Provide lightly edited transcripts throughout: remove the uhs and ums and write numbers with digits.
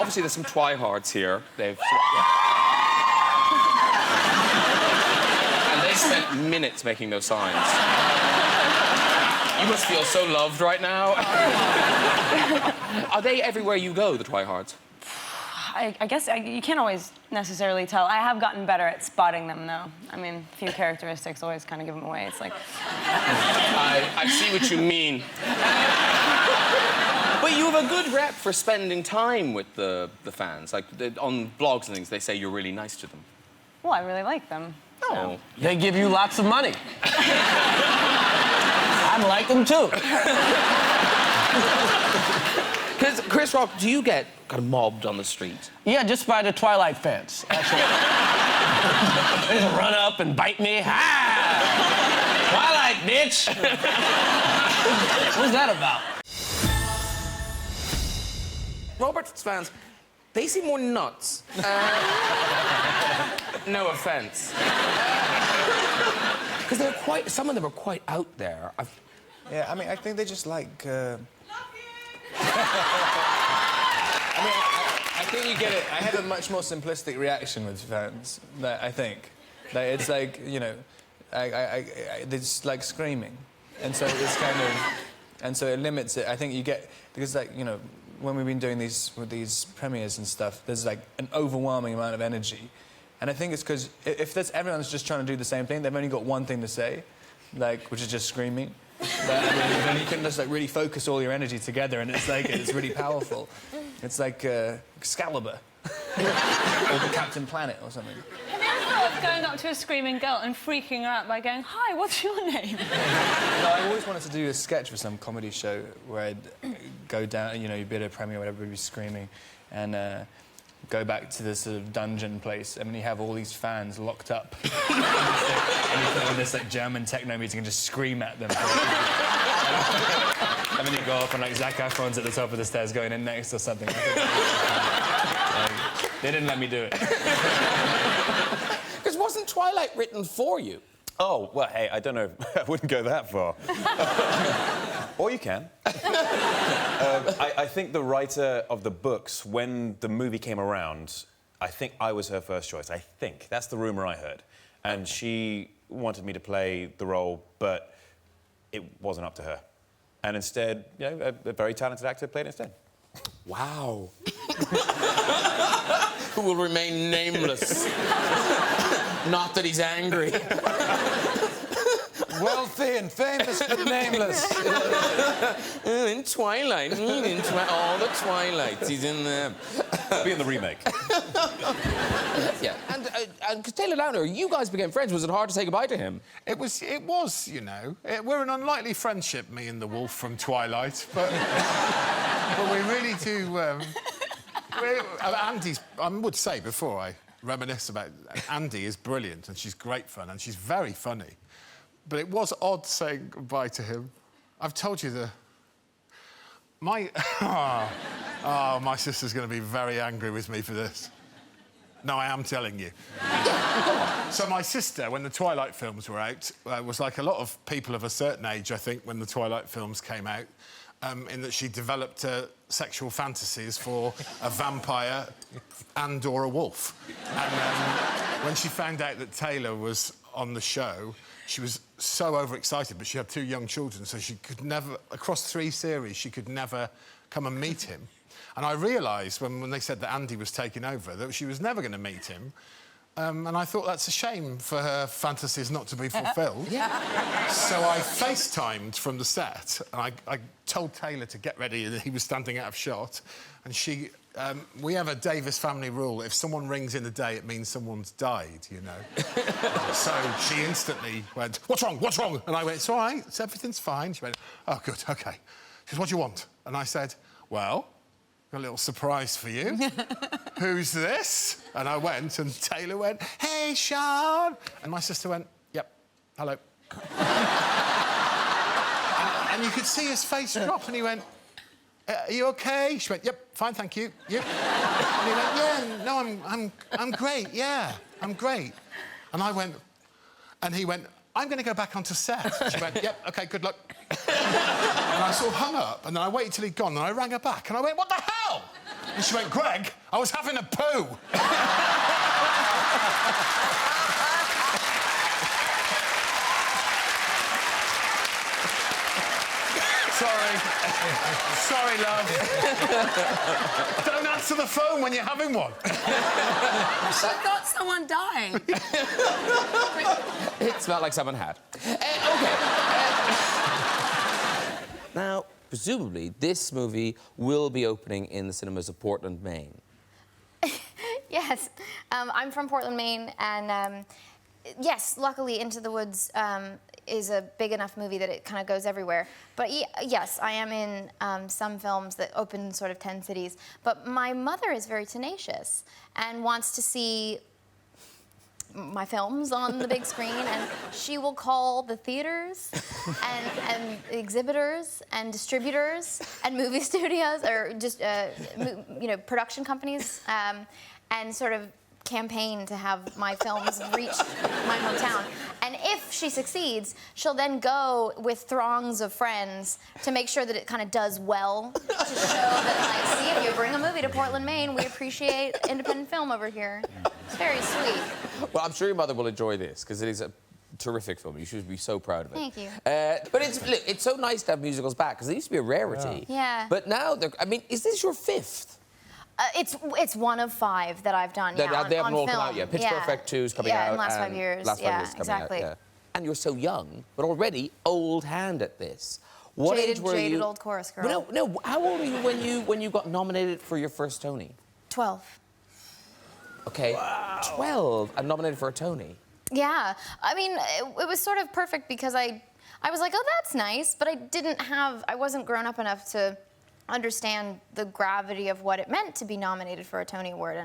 obviously there's some Twi-hards here. They've... And they spent minutes making those signs. You must feel so loved right now. Are they everywhere you go, the Twi-hards? I guess you can't always necessarily tell. I have gotten better at spotting them, though. I mean, a few characteristics always kind of give them away. It's like... I see what you mean. But you have a good rep for spending time with the fans. Like, on blogs and things, they say you're really nice to them. Well, I really like them. Oh. So. They give you lots of money. I'd like them, too. Because, Chris Rock, do you get kind of mobbed on the street? Yeah, just by the Twilight fans, actually. They just run up and bite me. Ha! Twilight, bitch! What's that about? Robert's fans, they seem more nuts. No offense. Because they're quite... Some of them are quite out there. Yeah, I mean, I think they just like... I mean, I think you get it. I have a much more simplistic reaction with fans, I think. Like, it's like, you know, they're just like screaming. And so it's kind of... And so it limits it. I think you get... Because, like, you know, when we've been doing these premieres and stuff, there's, like, an overwhelming amount of energy. And I think it's because if everyone's just trying to do the same thing, they've only got one thing to say, like, which is just screaming. But, I mean, then you can just, like, really focus all your energy together, and it's, like, it's really powerful. It's like Excalibur. Or Captain Planet or something. Have you ever thought of going up to a screaming girl and freaking her out by going, "Hi, what's your name?" No, I always wanted to do a sketch for some comedy show where I'd go down, you know, you'd be at a premiere where everybody be screaming, and go back to this sort of dungeon place, and you have all these fans locked up. And you put on this, like, German techno music and just scream at them. And then you go off and, like, Zac Efron's at the top of the stairs going in next or something. They didn't let me do it. Because wasn't Twilight written for you? Oh, well, hey, I don't know. I wouldn't go that far. Or you can. I think the writer of the books, when the movie came around, I think I was her first choice. I think. That's the rumour I heard. And she wanted me to play the role, but it wasn't up to her. And instead, you know, a very talented actor played it instead. Wow. Who will remain nameless. Not that he's angry. Wealthy and famous, but nameless. In Twilight. All the Twilights. He's in there. Be in the remake. Yeah. And Taylor Lautner, you guys became friends. Was it hard to say goodbye to him? It was, you know. We're an unlikely friendship, me and the wolf from Twilight, but we really do... Andy's... I would say, before I reminisce about... Andy is brilliant, and she's great fun, and she's very funny. But it was odd saying goodbye to him. I've told you my sister's going to be very angry with me for this. No, I am telling you. So my sister, when the Twilight films were out, was like a lot of people of a certain age, I think, when the Twilight films came out, in that she developed sexual fantasies for a vampire and/or a wolf. And when she found out that Taylor was on the show, she was so overexcited, but she had 2 young children, so she could never, across 3 series, she could never come and meet him. And I realised when they said that Andy was taking over that she was never going to meet him. And I thought that's a shame for her fantasies not to be fulfilled. So I FaceTimed from the set, and I told Taylor to get ready, and he was standing out of shot. And she... we have a Davis family rule. If someone rings in the day, it means someone's died, you know. So she instantly went, "What's wrong? What's wrong?" And I went, "It's all right. Everything's fine." She went, "Oh, good, OK." She said, "What do you want?" And I said, "Well, a little surprise for you. Who's this?" And I went, and Taylor went, "Hey, Sean." And my sister went, "Yep, hello." and you could see his face drop, and he went, "Are you OK?" She went, "Yep, fine, thank you. You?" And he went, "Yeah, no, I'm great, yeah, I'm great." And I went... And he went, "I'm going to go back onto set." She went, "Yep, OK, good luck." And I sort of hung up, and then I waited till he'd gone, and I rang her back, and I went, "What the hell?" And she went, Greg, I was having a poo. Sorry. Sorry, love. Don't answer the phone when you're having one. I thought someone died. It smelled like someone had. Now, presumably, this movie will be opening in the cinemas of Portland, Maine. Yes. I'm from Portland, Maine, and yes, luckily Into the Woods is a big enough movie that it kind of goes everywhere. But yes, I am in some films that open in sort of 10 cities. But my mother is very tenacious and wants to see my films on the big screen, and she will call the theaters and exhibitors and distributors and movie studios, or just production companies, and sort of campaign to have my films reach my hometown. And if she succeeds, she'll then go with throngs of friends to make sure that it kind of does well, to show that, like, see, if you bring a movie to Portland, Maine, we appreciate independent film over here. It's very sweet. Well, I'm sure your mother will enjoy this, because it is a terrific film. You should be so proud of it. Thank you. But it's so nice to have musicals back, because they used to be a rarity. Yeah. But now, I mean, is this your fifth? It's one of 5 that I've done, yeah, They haven't on all film. come out yet. Pitch Perfect 2 is coming out. Yeah, in the last 5 years. Last 5 yeah, years coming exactly. out, yeah. And you're so young, but already old hand at this. What age were you? Jaded old chorus girl. Well, no. How old were you when you got nominated for your first Tony? 12. Okay. Wow. 12 and nominated for a Tony. Yeah, I mean, it was sort of perfect because I was like, oh, that's nice, but I wasn't grown up enough to understand the gravity of what it meant to be nominated for a Tony Award,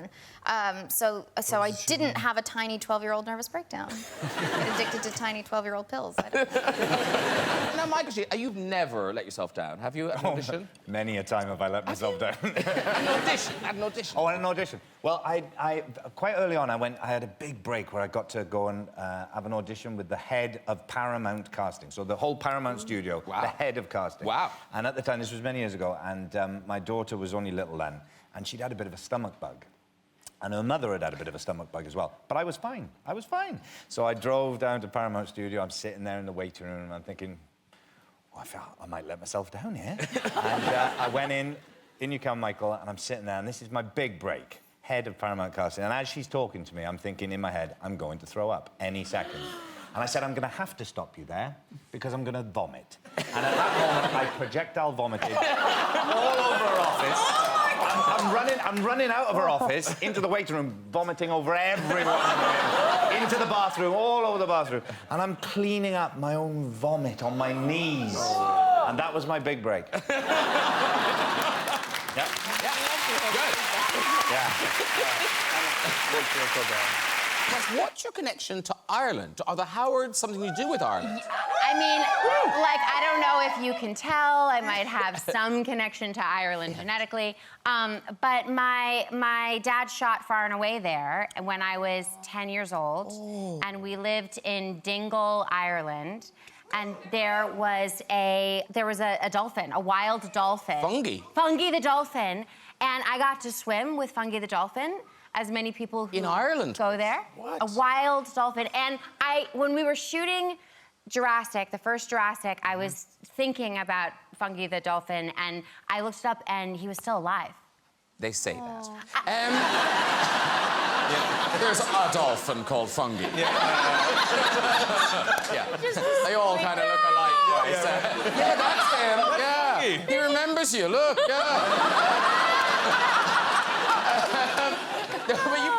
and so I didn't have a tiny 12-year-old nervous breakdown. Addicted to tiny 12-year-old pills. Now, Michael, you've never let yourself down, have you, at an audition? Many a time have I let myself down. At an audition. Oh, at an audition. Well, I quite early on, I had a big break where I got to go and have an audition with the head of Paramount Casting. So the whole Paramount studio, wow. The head of casting. Wow. And at the time, this was many years ago, and my daughter was only little then, and she'd had a bit of a stomach bug. And her mother had a bit of a stomach bug as well. But I was fine. I was fine. So I drove down to Paramount Studio. I'm sitting there in the waiting room, and I'm thinking, I felt I might let myself down here. And I went in you come, Michael, and I'm sitting there, and this is my big break, head of Paramount Casting. And as she's talking to me, I'm thinking in my head, I'm going to throw up any second. And I said, I'm going to have to stop you there, because I'm going to vomit. And at that moment, I projectile vomited all over her office. I'm running out of her office, into the waiting room, vomiting over everyone, into the bathroom, all over the bathroom. And I'm cleaning up my own vomit on my knees. And that was my big break. Yeah. Good. Yeah. What's your connection to Ireland? Are the Howards something you do with Ireland? I mean, like, I don't know if you can tell. I might have some connection to Ireland genetically. But my dad shot Far and Away there when I was 10 years old. Oh. And we lived in Dingle, Ireland. And there was a dolphin, a wild dolphin. Fungi the dolphin. And I got to swim with Fungi the dolphin, as many people who in Ireland go there. What? A wild dolphin. And when we were shooting Jurassic, the first Jurassic, I was thinking about Fungi the dolphin, and I looked it up, and he was still alive. They say that. Yeah, there's a dolphin called Fungi. Yeah. They all kind of look alike. Yeah, that's him. Yeah. He remembers you. Look. Yeah. But you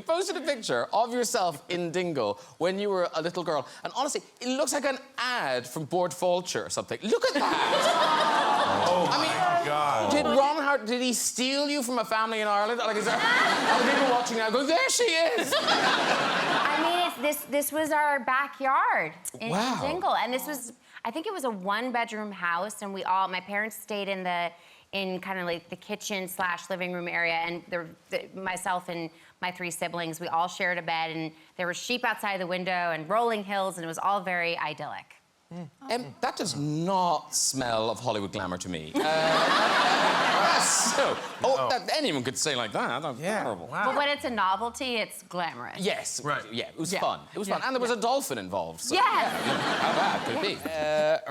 posted a picture of yourself in Dingle when you were a little girl. And honestly, it looks like an ad from Bord Fulcher or something. Look at that! Oh, my God. Did Ron Howard, did he steal you from a family in Ireland? Like, is there other people watching now going, there she is! I mean, this was our backyard in Dingle. And this was, I think it was a one-bedroom house, and my parents stayed in kind of like the kitchen/living room area, and myself and my 3 siblings, we all shared a bed, and there were sheep outside the window and rolling hills, and it was all very idyllic. That does not smell of Hollywood glamour to me. Anyone could say like that. That's terrible. But when it's a novelty, it's glamorous. Yes, right. Yeah, it was fun. It was fun. And there was a dolphin involved. So, Yes. How bad could it be?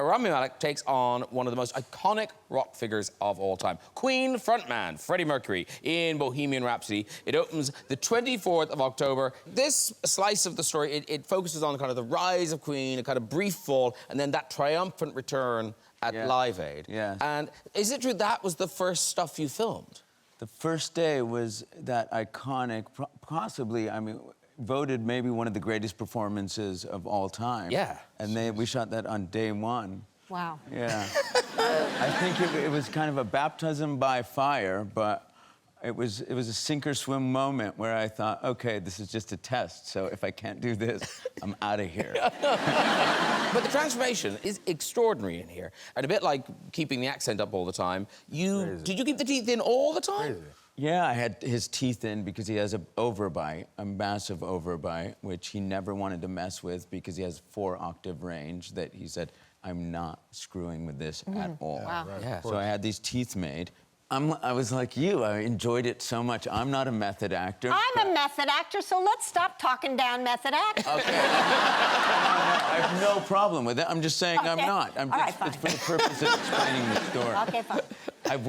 Rami Malek takes on one of the most iconic rock figures of all time. Queen frontman Freddie Mercury in Bohemian Rhapsody. It opens the 24th of October. This slice of the story, it focuses on kind of the rise of Queen, a kind of brief fall, and then that triumphant return at Live Aid. Yeah. And is it true that was the first stuff you filmed? The first day was that iconic, possibly, I mean, voted maybe one of the greatest performances of all time. Yeah. And we shot that on day one. Wow. Yeah. I think it was kind of a baptism by fire, but it was a sink or swim moment where I thought, okay, this is just a test, so if I can't do this, I'm out of here. But the transformation is extraordinary in here. And a bit like keeping the accent up all the time. Did you keep the teeth in all the time? Crazy. Yeah, I had his teeth in because he has an overbite, a massive overbite, which he never wanted to mess with because he has 4-octave range that he said, I'm not screwing with this at all. Wow. Right. Yeah. So I had these teeth made. I was like you. I enjoyed it so much. I'm not a method actor. I'm a method actor, so let's stop talking down method actors. Okay. I have no problem with it. I'm just saying I'm not. It's for the purpose of explaining the story. Okay, fine. I've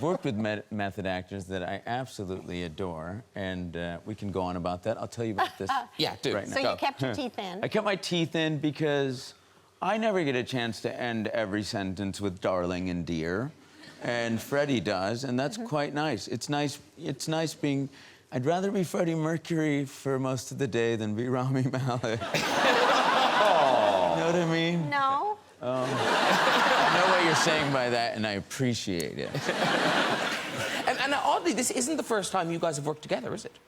worked with method actors that I absolutely adore, and we can go on about that. I'll tell you about this. Yeah, do. Right now. So you kept your teeth in. I kept my teeth in because I never get a chance to end every sentence with darling and dear. And Freddie does, and that's quite nice. It's nice being... I'd rather be Freddie Mercury for most of the day than be Rami Malek. You know what I mean? No. I know what you're saying by that, and I appreciate it. And oddly, this isn't the first time you guys have worked together, is it?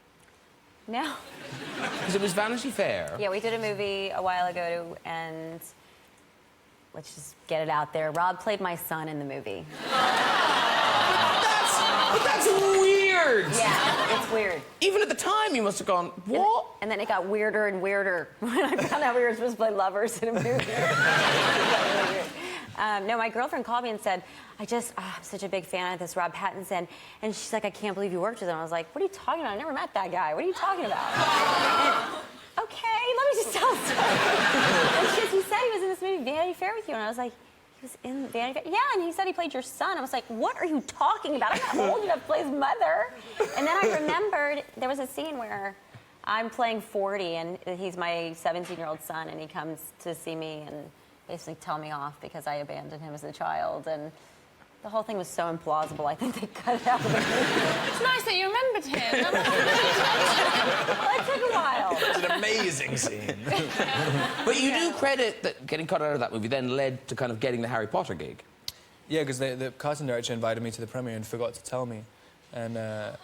No. Because it was Vanity Fair. Yeah, we did a movie a while ago, and let's just get it out there. Rob played my son in the movie. But that's weird! Yeah, it's weird. Even at the time, you must have gone, what? And then it got weirder and weirder when I found out we were supposed to play lovers in a movie. No, my girlfriend called me and said, I'm such a big fan of this Rob Pattinson. And she's like, I can't believe you worked with him. I was like, what are you talking about? I never met that guy. What are you talking about? Okay, let me just tell a story. And he said he was in this movie, Vanity Fair, with you. And I was like, he was in Vanity Fair? Yeah, and he said he played your son. I was like, what are you talking about? I'm not old enough to play his mother. And then I remembered there was a scene where I'm playing 40, and he's my 17-year-old son, and he comes to see me and basically tell me off because I abandoned him as a child. And the whole thing was so implausible, I think they cut it out of the movie. It's nice that you remembered him. Well, it took a while. It's an amazing scene. But you do credit that getting cut out of that movie then led to kind of getting the Harry Potter gig. Yeah, because the casting director invited me to the premiere and forgot to tell me. And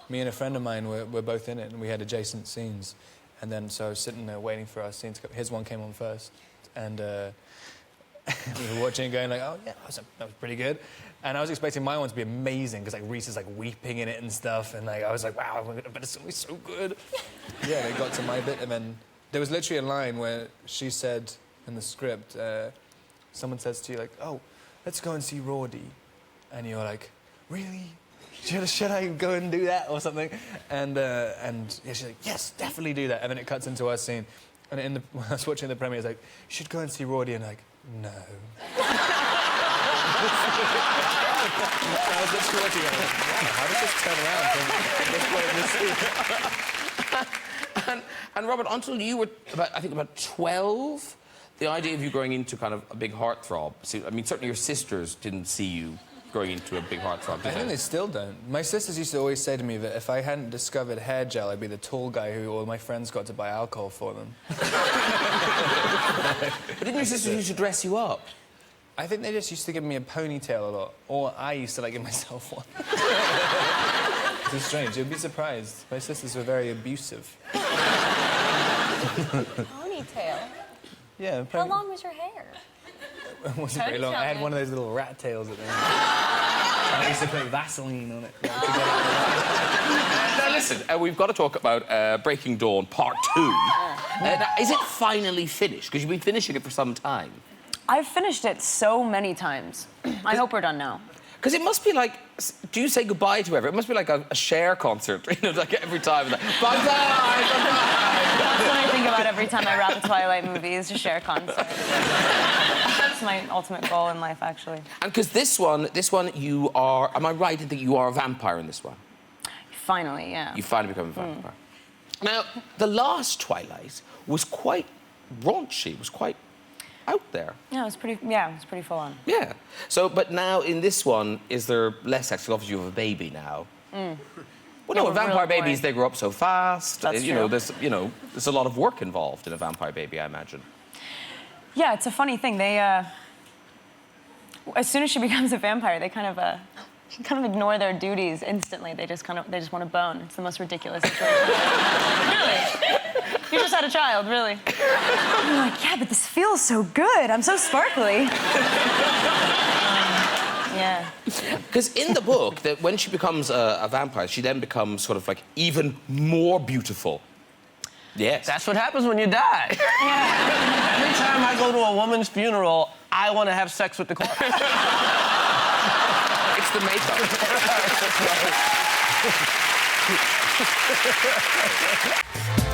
me and a friend of mine were both in it, and we had adjacent scenes. And then so I was sitting there waiting for our scene to come. His one came on first. And we were watching it going like, oh, yeah, that was pretty good. And I was expecting my one to be amazing, because like Reese is like weeping in it and stuff. And like I was like, wow, I bet it's going to be so good. Yeah, they got to my bit, and then there was literally a line where she said in the script, someone says to you like, oh, let's go and see Roddy. And you're like, really? Should I go and do that or something? And yeah, she's like, yes, definitely do that. And then it cuts into our scene. And when I was watching the premiere, it's like, you should go and see Roddy. And like, no. I was just watching it. Like, wow, how does this turn around from this point of this scene? And Robert, until you were about 12, the idea of you growing into kind of a big heartthrob. See, I mean, certainly your sisters didn't see you growing into a big heartthrob, did I think they still don't. My sisters used to always say to me that if I hadn't discovered hair gel, I'd be the tall guy who all my friends got to buy alcohol for them. But didn't your sisters used to dress you up? I think they just used to give me a ponytail a lot. Or I used to, like, give myself one. It's strange. You'd be surprised. My sisters were very abusive. Ponytail? Yeah. How long was your hair? It wasn't very long. I had one of those little rat tails at the end. I used to put Vaseline on it. Now, listen, we've got to talk about Breaking Dawn Part 2. Now, is it finally finished? Because you've been finishing it for some time. I've finished it so many times. I hope we're done now. Because it must be like, do you say goodbye to everyone? It must be like a Cher concert, you know, like every time. Like, bye-bye, bye-bye. That's what I think about every time I wrap a Twilight movie, is to share concert. That's my ultimate goal in life, actually. And because this one, you are, am I right in thinking you are a vampire in this one? Finally, yeah. You finally become a vampire. Now, the last Twilight was quite raunchy, was quite out there. Yeah, it was pretty full on. Yeah. So, but now in this one, is there less sex? 'Cause obviously you have a baby now. Well, no, vampire babies, they grow up so fast. That's you true. know, there's a lot of work involved in a vampire baby, I imagine. Yeah, it's a funny thing. They, as soon as she becomes a vampire, they kind of ignore their duties instantly. They just want to bone. It's the most ridiculous situation. Really? You just had a child, really? I'm like, yeah, but this feels so good. I'm so sparkly. Yeah. Because in the book, that when she becomes a vampire, she then becomes sort of like even more beautiful. Yes. That's what happens when you die. Yeah. Every time I go to a woman's funeral, I want to have sex with the corpse. It's the makeup.